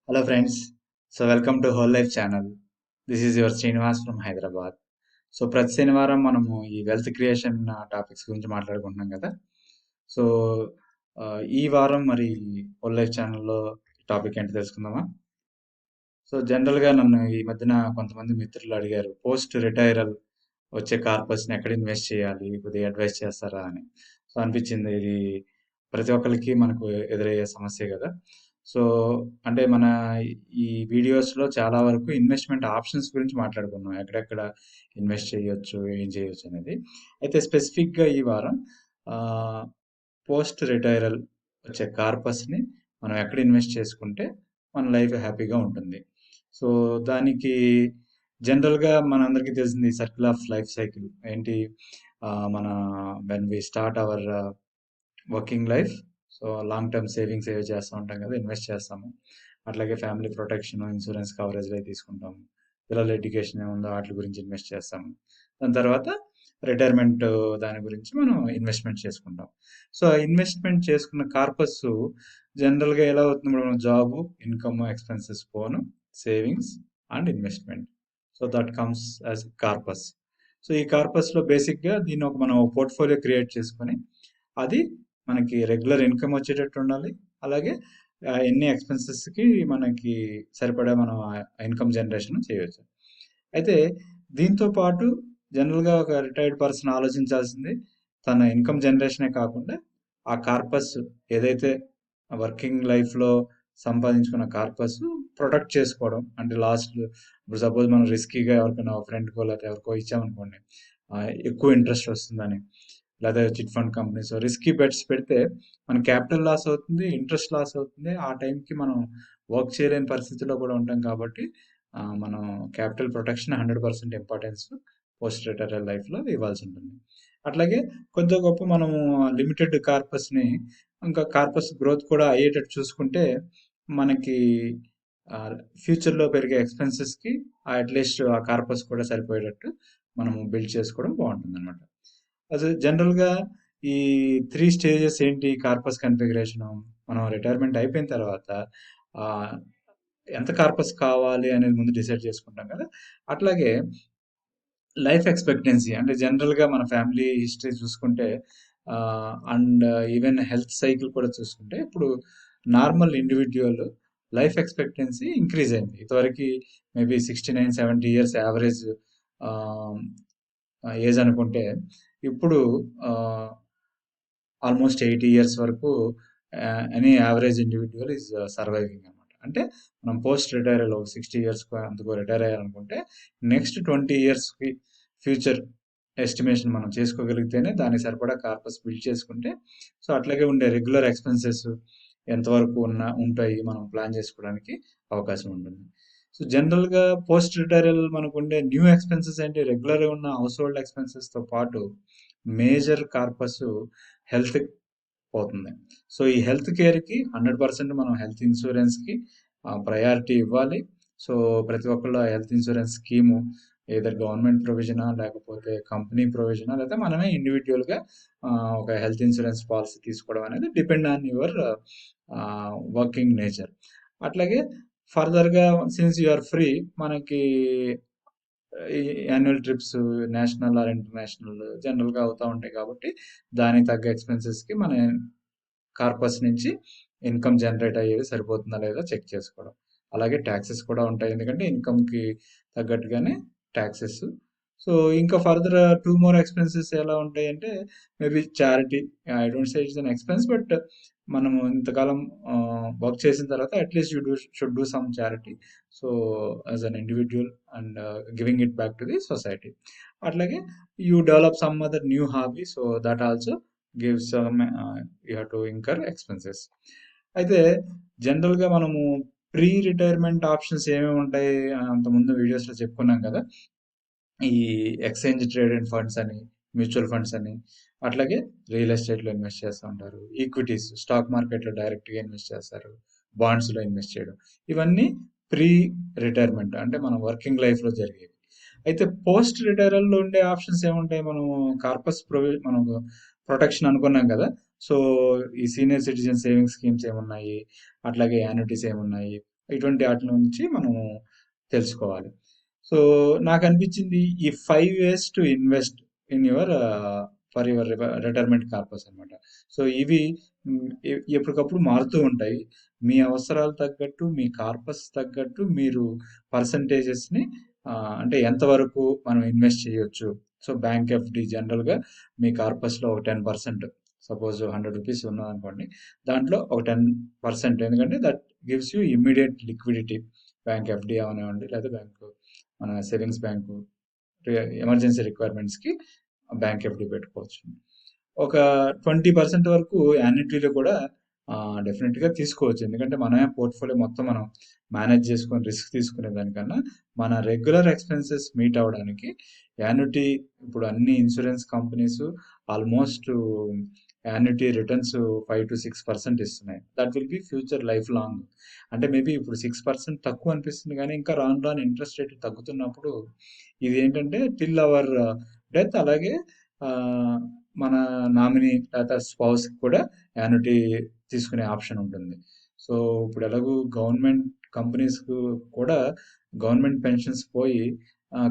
Hello friends, so welcome to Whole Life channel. This is your Srinivas from Hyderabad. So ప్రతి శనివారం మనము ఈ wealth creation topics గురించి మాట్లాడుకుంటున్నాం కదా. సో ఈ వారం మరి హోల్ లైఫ్ ఛానల్లో టాపిక్ ఏంటి తెలుసుకుందామా. సో జనరల్గా నన్ను ఈ మధ్యన కొంతమంది మిత్రులు అడిగారు, పోస్ట్ రిటైరల్ వచ్చే కార్పస్ని ఎక్కడ ఇన్వెస్ట్ చేయాలి, కొద్దిగా అడ్వైస్ చేస్తారా అని. సో అనిపించింది, ఇది ప్రతి ఒక్కరికి మనకు ఎదురయ్యే సమస్య కదా. సో అంటే మన ఈ వీడియోస్లో చాలా వరకు ఇన్వెస్ట్మెంట్ ఆప్షన్స్ గురించి మాట్లాడుకున్నాం, ఎక్కడెక్కడ ఇన్వెస్ట్ చేయొచ్చు, ఏం చేయొచ్చు అనేది. అయితే స్పెసిఫిక్గా ఈ వారం పోస్ట్ రిటైరల్ వచ్చే కార్పస్ని మనం ఎక్కడ ఇన్వెస్ట్ చేసుకుంటే మన లైఫ్ హ్యాపీగా ఉంటుంది. సో దానికి జనరల్గా మనందరికీ తెలిసింది సర్కిల్ ఆఫ్ లైఫ్ సైకిల్ ఏంటి. మన when we start our working life, so long term savings ఏవి చేస్తూ ఉంటాం కదా, ఇన్వెస్ట్ చేస్తాము. అట్లాగే ఫ్యామిలీ ప్రొటెక్షన్, ఇన్సూరెన్స్ కవరేజ్లో తీసుకుంటాము. పిల్లల ఎడ్యుకేషన్ ఏముందో వాటి గురించి ఇన్వెస్ట్ చేస్తాము. దాని తర్వాత రిటైర్మెంట్ దాని గురించి మనం ఇన్వెస్ట్మెంట్ చేసుకుంటాం. సో ఇన్వెస్ట్మెంట్ చేసుకున్న కార్పస్ జనరల్గా ఎలా అవుతుంది, మనం job, income, expenses phone, savings and investment. So that comes as corpus. So ఈ కార్పస్లో బేసిక్గా దీన్ని ఒక మనం పోర్ట్ఫోలియో క్రియేట్ చేసుకొని అది మనకి రెగ్యులర్ ఇన్కమ్ వచ్చేటట్టు ఉండాలి. అలాగే ఎన్ని ఎక్స్పెన్సెస్కి మనకి సరిపడా మనం ఇన్కమ్ జనరేషన్ చేయవచ్చు. అయితే దీంతో పాటు జనరల్గా ఒక రిటైర్డ్ పర్సన్ ఆలోచించాల్సింది తన ఇన్కమ్ జనరేషనే కాకుండా ఆ కార్పస్ ఏదైతే వర్కింగ్ లైఫ్లో సంపాదించుకున్న కార్పస్ ప్రొటెక్ట్ చేసుకోవడం. అంటే లాస్ట్ ఇప్పుడు సపోజ్ మనం రిస్కీగా ఎవరికైనా ఫ్రెండ్కో లేకపోతే ఎవరికో ఇచ్చామనుకోండి, ఎక్కువ ఇంట్రెస్ట్ వస్తుందని, లేదా chit fund companies risky bets పెడితే మన క్యాపిటల్ లాస్ అవుతుంది, ఇంట్రెస్ట్ లాస్ అవుతుంది. ఆ టైంకి మనం వర్క్ చేయలేని పరిస్థితిలో కూడా ఉంటాం. కాబట్టి మనం క్యాపిటల్ ప్రొటెక్షన్ 100% ఇంపార్టెన్స్ పోస్ట్ రిటైరల్ లైఫ్లో ఇవ్వాల్సి ఉంటుంది. అట్లాగే కొద్ది గొప్ప మనము లిమిటెడ్ కార్పస్ని ఇంకా కార్పస్ గ్రోత్ కూడా అయ్యేటట్టు చూసుకుంటే మనకి ఫ్యూచర్లో పెరిగే ఎక్స్పెన్సెస్కి అట్లీస్ట్ ఆ కార్పస్ కూడా సరిపోయేటట్టు మనము బిల్డ్ చేసుకోవడం బాగుంటుంది అనమాట. అసలు జనరల్గా ఈ 3 స్టేజెస్ ఏంటి కార్పస్ కన్ఫిగరేషను. మనం రిటైర్మెంట్ అయిపోయిన తర్వాత ఎంత కార్పస్ కావాలి అనేది ముందు డిసైడ్ చేసుకుంటాం కదా. అట్లాగే లైఫ్ ఎక్స్పెక్టెన్సీ అంటే జనరల్గా మన ఫ్యామిలీ హిస్టరీ చూసుకుంటే అండ్ ఈవెన్ హెల్త్ సైకిల్ కూడా చూసుకుంటే ఇప్పుడు normal individual life expectancy increase అయింది. ఇంతవరకు మేబీ 69-70 ఇయర్స్ యావరేజ్ ఏజ్ అనుకుంటే ఇప్పుడు ఆల్మోస్ట్ 80 ఇయర్స్ వరకు any average individual is surviving అనమాట. అంటే మనం పోస్ట్ రిటైరల్ 60 ఇయర్స్ అంతకు రిటైర్ అయ్యారనుకుంటే నెక్స్ట్ 20 ఇయర్స్కి ఫ్యూచర్ ఎస్టిమేషన్ మనం చేసుకోగలిగితేనే దానికి సరిపడా కార్పస్ బిల్డ్ చేసుకుంటే, సో అట్లాగే ఉండే రెగ్యులర్ ఎక్స్పెన్సెస్ ఎంతవరకు ఉంటాయి మనం ప్లాన్ చేసుకోవడానికి అవకాశం ఉంటుంది. సో జనరల్గా పోస్ట్ రిటైరల్ మనకు ఉండే న్యూ ఎక్స్పెన్సెస్ ఏంటి, రెగ్యులర్గా ఉన్న హౌస్ హోల్డ్ ఎక్స్పెన్సెస్తో పాటు మేజర్ కార్పస్ హెల్త్ పోతుంది. సో ఈ హెల్త్ కేర్కి 100% మనం హెల్త్ ఇన్సూరెన్స్కి ప్రయారిటీ ఇవ్వాలి. సో ప్రతి ఒక్కళ్ళు హెల్త్ ఇన్సూరెన్స్ స్కీము ఏదో గవర్నమెంట్ ప్రొవిజనా లేకపోతే కంపెనీ ప్రొవిజనా లేదా మనమే ఇండివిజువల్గా ఒక హెల్త్ ఇన్సూరెన్స్ పాలసీ తీసుకోవడం అనేది depend on your working nature. అట్లాగే ఫర్దర్గా సిన్స్ యు ఆర్ ఫ్రీ, మనకి ఈ annual trips national are international జనరల్గా అవుతూ ఉంటాయి. కాబట్టి దానికి తగ్గ ఎక్స్పెన్సెస్కి మన కార్పస్ నుంచి ఇన్కమ్ జనరేట్ అయ్యేది సరిపోతుందా లేదా చెక్ చేసుకోవడం. అలాగే ట్యాక్సెస్ కూడా ఉంటాయి, ఎందుకంటే ఇన్కమ్కి తగ్గట్టుగానే ట్యాక్సెస్. సో ఇంకా ఫర్దర్ 2 more ఎక్స్పెన్సెస్ ఎలా ఉంటాయి అంటే maybe charity. I don't say it's an expense, but మనము ఇంతకాలం వర్క్ చేసిన తర్వాత at least you should do some charity. So as an individual and giving it back to the society. అట్లాగే you develop some other new hobby, so that also gives you have to incur expenses. అయితే జనరల్గా మనము pre retirement options ఏమేమి ఉంటాయి అంతకుముందు వీడియోస్లో చెప్పుకున్నాం కదా. ఈ ఎక్స్చేంజ్ ట్రేడెడ్ ఫండ్స్ అని, మ్యూచువల్ ఫండ్స్ అని, అట్లాగే రియల్ ఎస్టేట్లో ఇన్వెస్ట్ చేస్తూ ఉంటారు, ఈక్విటీస్ స్టాక్ మార్కెట్లో డైరెక్ట్గా ఇన్వెస్ట్ చేస్తారు, బాండ్స్లో ఇన్వెస్ట్ చేయడం. ఇవన్నీ ప్రీ రిటైర్మెంట్ అంటే మన వర్కింగ్ లైఫ్లో జరిగేవి. అయితే పోస్ట్ రిటైరల్లో ఉండే ఆప్షన్స్ ఏముంటాయి, మనం కార్పస్ మనకు ప్రొటెక్షన్ అనుకున్నాం కదా. సో ఈ సీనియర్ సిటిజన్ సేవింగ్ స్కీమ్స్ ఏమున్నాయి, అట్లాగే యాన్యుటీస్ ఏమున్నాయి, ఇటువంటి వాటి నుంచి మనము తెలుసుకోవాలి. సో నాకు అనిపించింది ఈ 5 ways to invest in your for your retirement corpus అనమాట. సో ఇవి ఎప్పటికప్పుడు మారుతూ ఉంటాయి. మీ అవసరాలు తగ్గట్టు, మీ కార్పస్ తగ్గట్టు మీరు పర్సంటేజెస్ని అంటే ఎంతవరకు మనం ఇన్వెస్ట్ చేయొచ్చు. సో బ్యాంక్ ఎఫ్డి జనరల్గా మీ కార్పస్లో ఒక 10%, సపోజ్ 100 రూపీస్ ఉన్నదనుకోండి, దాంట్లో ఒక 10%, ఎందుకంటే that gives you immediate liquidity. Bank FD అవనివ్వండి, లేదా బ్యాంకు మన సేవింగ్స్ బ్యాంకు ఎమర్జెన్సీ రిక్వైర్మెంట్స్కి బ్యాంక్ ఎఫ్డి పెట్టుకోవచ్చు. ఒక 20% వరకు యాన్యుటీలో కూడా డెఫినెట్గా తీసుకోవచ్చు, ఎందుకంటే మన పోర్ట్ఫోలియో మొత్తం మనం మేనేజ్ చేసుకొని రిస్క్ తీసుకునే దానికన్నా మన రెగ్యులర్ ఎక్స్పెన్సెస్ మీట్ అవ్వడానికి యాన్యుటీ, ఇప్పుడు అన్ని insurance companies almost annuity returns 5 to 6% ఇస్తున్నాయి. That will be future life long. అంటే మేబీ ఇప్పుడు 6% తక్కువ అనిపిస్తుంది, కానీ ఇంకా రాను రాను ఇంట్రెస్ట్ రేట్ తగ్గుతున్నప్పుడు ఇది ఏంటంటే టిల్ అవర్ డెత్, అలాగే మన నామినీ లేదా స్పౌస్ కూడా యాన్యుటీ తీసుకునే ఆప్షన్ ఉంటుంది. సో ఇప్పుడు ఎలాగూ గవర్నమెంట్ కంపెనీస్ కూడా గవర్నమెంట్ పెన్షన్స్ పోయి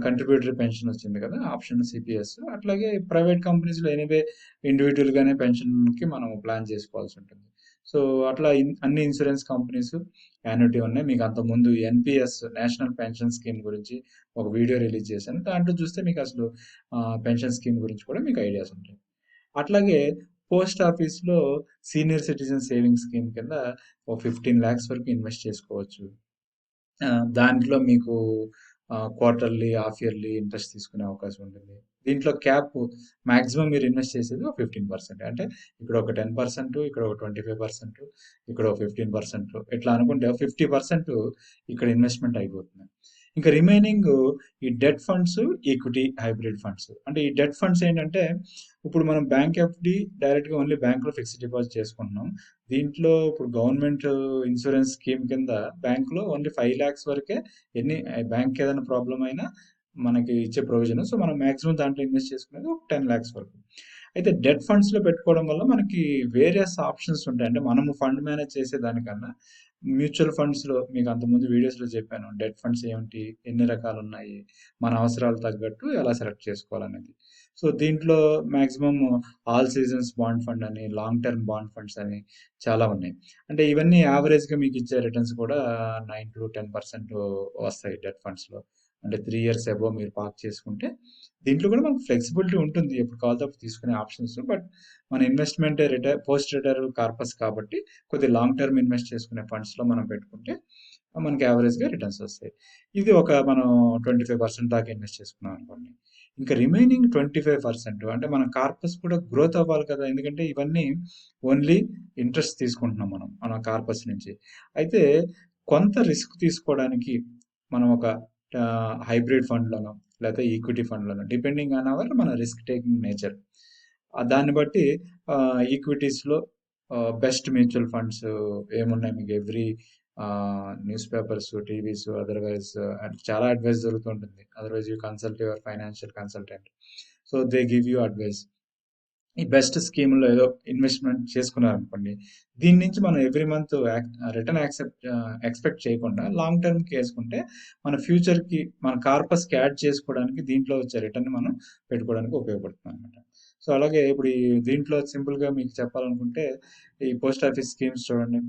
కంట్రిబ్యూటరీ పెన్షన్ వచ్చింది కదా, ఆప్షన్ సిపిఎస్. అట్లాగే ప్రైవేట్ కంపెనీస్లో ఎనీవే ఇండివిజువల్గానే పెన్షన్కి మనం ప్లాన్ చేసుకోవాల్సి ఉంటుంది. సో అట్లా అన్ని ఇన్సూరెన్స్ కంపెనీస్ యాన్యుటీ ఉన్నాయి. మీకు అంతకుముందు ఎన్పిఎస్, నేషనల్ పెన్షన్ స్కీమ్ గురించి ఒక వీడియో రిలీజ్ చేశాను. దాంట్లో చూస్తే మీకు అసలు పెన్షన్ స్కీమ్ గురించి కూడా మీకు ఐడియాస్ ఉంటాయి. అట్లాగే పోస్ట్ ఆఫీస్లో సీనియర్ సిటిజన్ సేవింగ్ స్కీమ్ కింద ఒక 15 lakhs వరకు ఇన్వెస్ట్ చేసుకోవచ్చు. దాంట్లో మీకు క్వార్టర్లీ, హాఫ్ ఇయర్లీ ఇంట్రెస్ట్ తీసుకునే అవకాశం ఉంటుంది. దీంట్లో క్యాప్ మాక్సిమం మీరు ఇన్వెస్ట్ చేసేది ఒక 15%. అంటే ఇక్కడ ఒక 10%, ఇక్కడ ఒక 25%, ఇక్కడ ఒక 15%, ఇట్లా అనుకుంటే 50% ఇక్కడ ఇన్వెస్ట్మెంట్ అయిపోతుంది. ఇంకా రిమైనింగ్ ఈ debt funds, equity hybrid funds. అంటే ఈ డెట్ ఫండ్స్ ఏంటంటే, ఇప్పుడు మనం బ్యాంక్ ఎఫ్డి డైరెక్ట్గా ఓన్లీ బ్యాంక్లో ఫిక్స్డ్ డిపాజిట్ చేసుకుంటున్నాం. దీంట్లో ఇప్పుడు గవర్నమెంట్ ఇన్సూరెన్స్ స్కీమ్ కింద బ్యాంక్లో ఓన్లీ 5 lakhs వరకే ఎన్ని బ్యాంక్ ఏదైనా ప్రాబ్లం అయినా మనకి ఇచ్చే ప్రొవిజన్. సో మనం మాక్సిమం దాంట్లో ఇన్వెస్ట్ చేసుకునేది ఒక 10 lakhs వరకు. అయితే డెట్ ఫండ్స్లో పెట్టుకోవడం వల్ల మనకి వేరియస్ ఆప్షన్స్ ఉంటాయి. అంటే మనము ఫండ్ మేనేజ్ చేసే దానికన్నా మ్యూచువల్ ఫండ్స్లో మీకు అంతకుముందు వీడియోస్లో చెప్పాను, డెట్ ఫండ్స్ ఏమిటి, ఎన్ని రకాలు ఉన్నాయి, మన అవసరాలు తగ్గట్టు ఎలా సెలెక్ట్ చేసుకోవాలనేది. సో దీంట్లో maximum all seasons bond fund అని, లాంగ్ టర్మ్ బాండ్ ఫండ్స్ అని చాలా ఉన్నాయి. అంటే ఇవన్నీ యావరేజ్గా మీకు ఇచ్చే రిటర్న్స్ కూడా 9 to 10% వస్తాయి డెట్ ఫండ్స్లో. అంటే 3 years అబోవ్ మీరు పార్క్ చేసుకుంటే. దీంట్లో కూడా మనకు ఫ్లెక్సిబిలిటీ ఉంటుంది, ఎప్పుడు కావాలో అప్పుడు తీసుకునే ఆప్షన్స్. బట్ మన ఇన్వెస్ట్మెంట్ పోస్ట్ రిటైర్ కార్పస్ కాబట్టి కొద్దిగా లాంగ్ టర్మ్ ఇన్వెస్ట్ చేసుకునే ఫండ్స్లో మనం పెట్టుకుంటే మనకి యావరేజ్గా రిటర్న్స్ వస్తాయి. ఇది ఒక మనం 25% దాకా ఇన్వెస్ట్ చేసుకున్నాం అనుకోండి. ఇంకా రిమైనింగ్ 25% అంటే మన కార్పస్ కూడా గ్రోత్ అవ్వాలి కదా, ఎందుకంటే ఇవన్నీ ఓన్లీ ఇంట్రెస్ట్ తీసుకుంటున్నాం మనం మన కార్పస్ నుంచి. అయితే కొంత రిస్క్ తీసుకోవడానికి మనం ఒక హైబ్రిడ్ ఫండ్లను లేకపోతే ఈక్విటీ ఫండ్లను, డిపెండింగ్ ఆన్ అవర్ మన రిస్క్ టేకింగ్ నేచర్, దాన్ని బట్టి ఈక్విటీస్లో బెస్ట్ మ్యూచువల్ ఫండ్స్ ఏమున్నాయి మీకు every news papers, TVs, otherwise చాలా అడ్వైస్ జరుగుతుంటుంది. Otherwise you consult your financial consultant. So they give you advice. ఈ బెస్ట్ స్కీమ్లో ఏదో ఇన్వెస్ట్మెంట్ చేసుకున్నారనుకోండి, దీని నుంచి మనం ఎవ్రీ మంత్ రిటర్న్ ఎక్స్పెక్ట్ చేయకుండా లాంగ్ టర్మ్కి వేసుకుంటే మన ఫ్యూచర్కి మన కార్పస్కి యాడ్ చేసుకోవడానికి దీంట్లో వచ్చే రిటర్న్ మనం పెట్టుకోవడానికి ఉపయోగపడుతుంది అనమాట. సో అలాగే ఇప్పుడు ఈ దీంట్లో సింపుల్గా మీకు చెప్పాలనుకుంటే ఈ పోస్ట్ ఆఫీస్ స్కీమ్స్ చూడండి.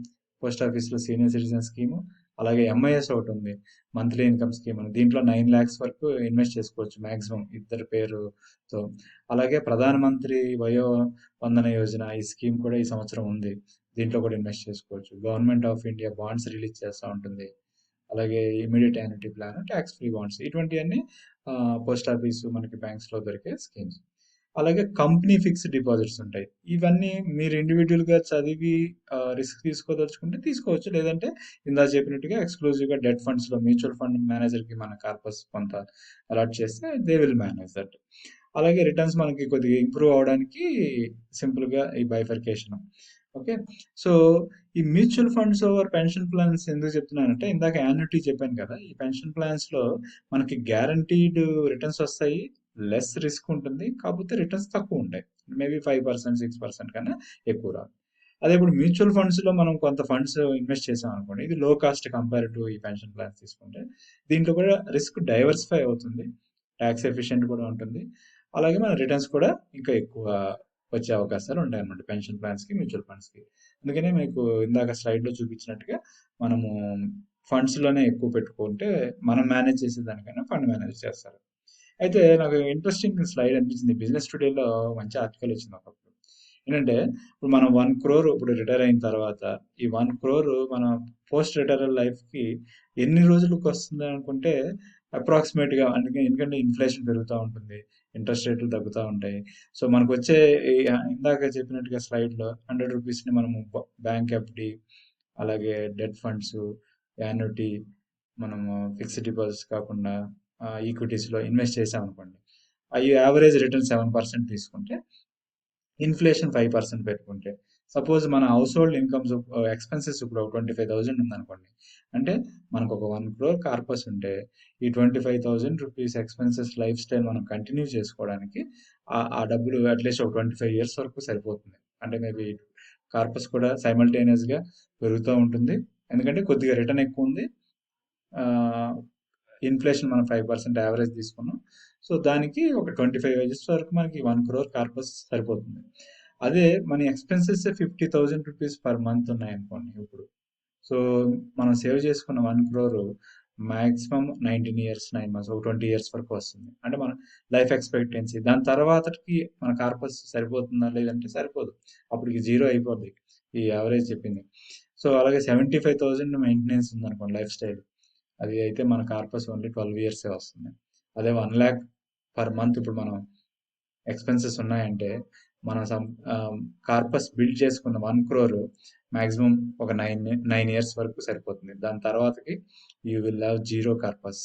పోస్ట్ ఆఫీస్లో సీనియర్ సిటిజన్ స్కీము, అలాగే ఎంఐఎస్ ఒకటి ఉంది, మంత్లీ ఇన్కమ్ స్కీమ్ అని. దీంట్లో 9 lakhs వరకు ఇన్వెస్ట్ చేసుకోవచ్చు మ్యాక్సిమం ఇద్దరు పేరుతో. అలాగే ప్రధానమంత్రి వయో వందన యోజన, ఈ స్కీమ్ కూడా ఈ సంవత్సరం ఉంది, దీంట్లో కూడా ఇన్వెస్ట్ చేసుకోవచ్చు. Government of India bonds release చేస్తూ ఉంటుంది. అలాగే immediate annuity plan, tax free bonds, ఇటువంటివన్నీ పోస్ట్ ఆఫీసు మనకి బ్యాంక్స్లో దొరికే స్కీమ్స్. అలాగే కంపెనీ ఫిక్స్డ్ డిపాజిట్స్ ఉంటాయి. ఇవన్నీ మీరు ఇండివిజువల్గా చదివి రిస్క్ తీసుకోదలుచుకుంటే తీసుకోవచ్చు, లేదంటే ఇందా చెప్పినట్టుగా ఎక్స్క్లూజివ్గా డెట్ ఫండ్స్లో మ్యూచువల్ ఫండ్ మేనేజర్కి మన కార్పస్ కొంత అలాట్ చేస్తే దే విల్ మేనేజ్ దట్. అలాగే రిటర్న్స్ మనకి కొద్దిగా ఇంప్రూవ్ అవడానికి సింపుల్గా ఈ బైఫర్కేషన్. ఓకే. సో ఈ mutual funds over pension plans ఎందుకు చెప్తున్నానంటే, ఇందాక యాన్యుటీ చెప్పాను కదా, ఈ పెన్షన్ ప్లాన్స్లో మనకి గ్యారంటీడ్ రిటర్న్స్ వస్తాయి, లెస్ రిస్క్ ఉంటుంది. కాకపోతే రిటర్న్స్ తక్కువ ఉంటాయి. మేబీ 5%, 6% కన్నా ఎక్కువ రాదు. అదే ఇప్పుడు మ్యూచువల్ ఫండ్స్‌లో మనం కొంత ఫండ్స్ ఇన్వెస్ట్ చేసామనుకోండి. ఇది లో కాస్ట్ కంపేర్ టు ఈ పెన్షన్ ప్లాన్స్ తీసుకుంటే. దీంట్లో కూడా రిస్క్ డైవర్సిఫై అవుతుంది. టాక్స్ ఎఫిషియెంట్ కూడా ఉంటుంది. అలాగే మన రిటర్న్స్ కూడా ఇంకా ఎక్కువ వచ్చే అవకాశాలు ఉంటాయన్నమాట పెన్షన్ ప్లాన్స్‌కి, మ్యూచువల్ ఫండ్స్‌కి. అందుకనే మీకు ఇందాక స్లైడ్‌లో చూపించినట్టుగా మనము ఫండ్స్‌లోనే ఎక్కువ పెట్టుకుంటే మనం మేనేజ్ చేసేదానికన్నా ఫండ్ మేనేజ్ చేస్తారు. అయితే నాకు ఇంట్రెస్టింగ్ స్లైడ్ అనిపించింది. బిజినెస్ టుడేలో మంచి ఆర్టికల్ వచ్చింది ఒకప్పుడు. ఏంటంటే ఇప్పుడు మనం 1 crore ఇప్పుడు రిటైర్ అయిన తర్వాత ఈ 1 crore మన పోస్ట్ రిటైరల్ లైఫ్కి ఎన్ని రోజులకు వస్తుంది అనుకుంటే అప్రాక్సిమేట్గా అందుకే ఎందుకంటే ఇన్ఫ్లేషన్ పెరుగుతూ ఉంటుంది, ఇంట్రెస్ట్ రేట్లు తగ్గుతూ ఉంటాయి. సో మనకు వచ్చే ఇందాక చెప్పినట్టుగా స్లైడ్లో 100 రూపీస్ని మనము బ్యాంక్ ఎఫ్డి, అలాగే డెట్ ఫండ్స్, యాన్యుటీ, మనము ఫిక్స్డ్ డిపాజిట్స్ కాకుండా ఈక్విటీస్లో ఇన్వెస్ట్ చేసాం అనుకోండి, అవి యావరేజ్ రిటర్న్ 7% తీసుకుంటే, ఇన్ఫ్లేషన్ 5% పెట్టుకుంటే, సపోజ్ మన హౌస్ హోల్డ్ ఇన్కమ్స్ ఎక్స్పెన్సెస్ ఇప్పుడు 25,000 ఉందనుకోండి, అంటే మనకు ఒక 1 crore కార్పస్ ఉంటే ఈ 25,000 రూపీస్ ఎక్స్పెన్సెస్ లైఫ్ స్టైల్ మనం కంటిన్యూ చేసుకోవడానికి ఆ డబ్బులు అట్లీస్ట్ ఒక 25 years వరకు సరిపోతుంది. అంటే మేబీ కార్పస్ కూడా సైమల్టేనియస్గా పెరుగుతూ ఉంటుంది, ఎందుకంటే కొద్దిగా రిటర్న్ ఎక్కువ ఉంది. ఇన్ఫ్లేషన్ మనం 5% యావరేజ్ తీసుకున్నాం. సో దానికి ఒక 25 years వరకు మనకి 1 crore కార్పస్ సరిపోతుంది. అదే మన ఎక్స్పెన్సెస్ 50,000 రూపీస్ పర్ మంత్ ఉన్నాయనుకోండి ఇప్పుడు. సో మనం సేవ్ చేసుకున్న 1 crore మాక్సిమం 19 years 9 months ఒక 20 years వరకు వస్తుంది. అంటే మన లైఫ్ ఎక్స్పెక్టెన్సీ దాని తర్వాతకి మన కార్పస్ సరిపోతుందా లేదంటే సరిపోదు. అప్పటికి జీరో అయిపోద్ది ఈ యావరేజ్ చెప్పింది. సో అలాగే 75,000 మెయింటెనెన్స్ ఉందనుకోండి లైఫ్ స్టైల్, అది అయితే మన కార్పస్ ఓన్లీ 12 years వస్తుంది. అదే 1 lakh పర్ మంత్ ఇప్పుడు మనం ఎక్స్పెన్సెస్ ఉన్నాయంటే మనం కార్పస్ బిల్డ్ చేసుకున్న 1 crore మాక్సిమం ఒక 9 years వరకు సరిపోతుంది. దాని తర్వాతకి you will have zero corpus.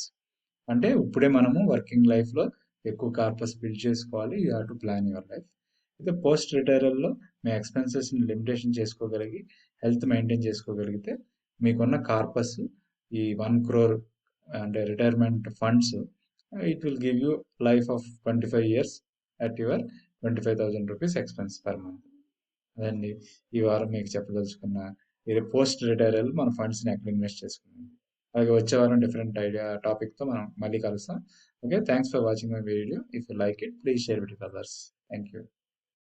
అంటే ఇప్పుడే మనము వర్కింగ్ లైఫ్లో ఎక్కువ కార్పస్ బిల్డ్ చేసుకోవాలి. You have to plan your life. అయితే పోస్ట్ రిటైరల్లో మీ ఎక్స్పెన్సెస్ని లిమిటేషన్ చేసుకోగలిగి హెల్త్ మెయింటైన్ చేసుకోగలిగితే మీకున్న కార్పస్ ఈ 1 crore అంటే retirement funds it will give you life of 25 years at your 25,000 rupees expense per month. అదండి ఈ వారం మీకు చెప్పదలుచుకున్న ఇది పోస్ట్ రిటైరల్ మన ఫండ్స్ని ఎక్కడ ఇన్వెస్ట్ చేసుకున్నాం. అలాగే వచ్చే వారం డిఫరెంట్ ఐడియా టాపిక్తో మనం మళ్ళీ కలుస్తాం. Okay, thanks for watching my video. If you like it please share with others. Thank you.